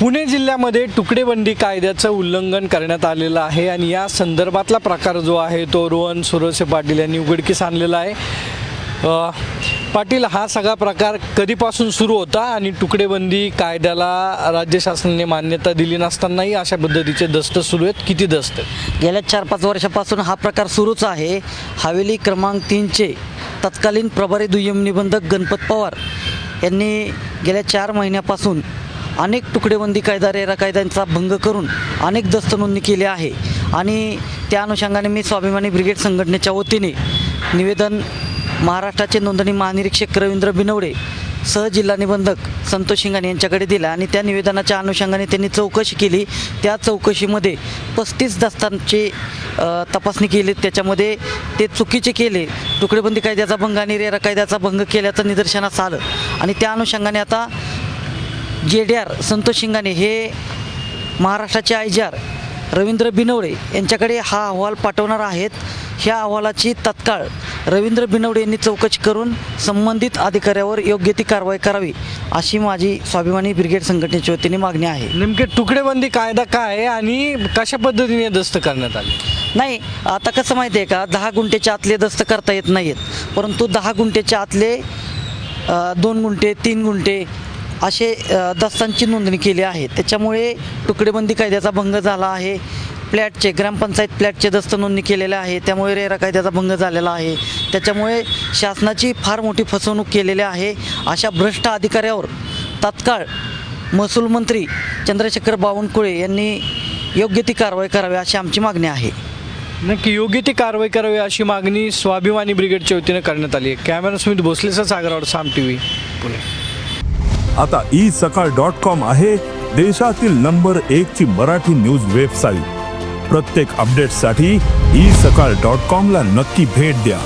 पुणे जिल्ह्यामध्ये तुकडेबंदी कायद्याचं उल्लंघन करण्यात आलेलं आहे आणि या संदर्भातला प्रकार जो आहे तो रोहन सुरसे पाटील यांनी उघडकीस आणलेला आहे। पाटील, हा सगळा प्रकार कधीपासून सुरू होता आणि तुकडेबंदी कायद्याला राज्य शासनाने मान्यता दिली नसतानाही अशा पद्धतीचे दस्त सुरू आहेत, किती दस्त आहेत? गेल्या 4-5 वर्षापासून हा प्रकार सुरूच आहे। हवेली क्रमांक 3चे तत्कालीन प्रभारी दुय्यम निबंधक गणपत पवार यांनी गेल्या 4 महिन्यापासून अनेक तुकडेबंदी कायदा रेरा कायद्यांचा भंग करून अनेक दस्त नोंदणी केली आहे आणि त्या अनुषंगाने मी स्वाभिमानी ब्रिगेड संघटनेच्या वतीने निवेदन महाराष्ट्राचे नोंदणी महानिरीक्षक रवींद्र बिनवडे सहजिल्हा निबंधक संतोष शिंगाणे यांच्याकडे दिला आणि त्या निवेदनाच्या अनुषंगाने त्यांनी चौकशी केली। त्या चौकशीमध्ये 35 दस्तांची तपासणी केली। त्याच्यामध्ये ते चुकीचे केले, तुकडेबंदी कायद्याचा भंग आणि रेरा कायद्याचा भंग केल्याचं निदर्शनास आलं आणि त्या अनुषंगाने आता JDR संतोष शिंगाणे हे महाराष्ट्राचे IGR रवींद्र बिनवडे यांच्याकडे हा अहवाल पाठवणार आहेत। ह्या अहवालाची तत्काळ रवींद्र बिनवडे यांनी चौकशी करून संबंधित अधिकाऱ्यावर योग्य ती कारवाई करावी अशी माझी स्वाभिमानी ब्रिगेड संघटनेच्या वतीने मागणी आहे। नेमके तुकडेबंदी कायदा काय आहे आणि कशा पद्धतीने दस्त करण्यात आले? नाही, आता कसं माहिती आहे का, 10 गुंठेच्या आतले दस्त करता येत नाहीत, परंतु 10 गुंठेच्या आतले 2 गुंठे 3 गुंठे असे दस्तांची नोंदणी केली आहे। त्याच्यामुळे तुकडेबंदी कायद्याचा भंग झाला आहे। फ्लॅटचे ग्रामपंचायत फ्लॅटचे दस्त नोंदणी केलेले आहे, त्यामुळे रेरा कायद्याचा भंग झालेला आहे। त्याच्यामुळे शासनाची फार मोठी फसवणूक केलेली आहे। अशा भ्रष्ट अधिकाऱ्यावर तात्काळ महसूल मंत्री चंद्रशेखर बावनकुळे यांनी योग्य ती कारवाई करावी अशी आमची मागणी आहे। नक्की योग्य ती कारवाई करावी अशी मागणी स्वाभिमानी ब्रिगेडच्या वतीने करण्यात आली आहे। कॅमेरा स्मिथ भोसलेचा सागरवाड, साम TV पुणे। आता isakal.com आहे देशातील नंबर 1 ची मराठी न्यूज वेबसाईट। प्रत्येक अपडेटसाठी isakal.com ला नक्की भेट द्या।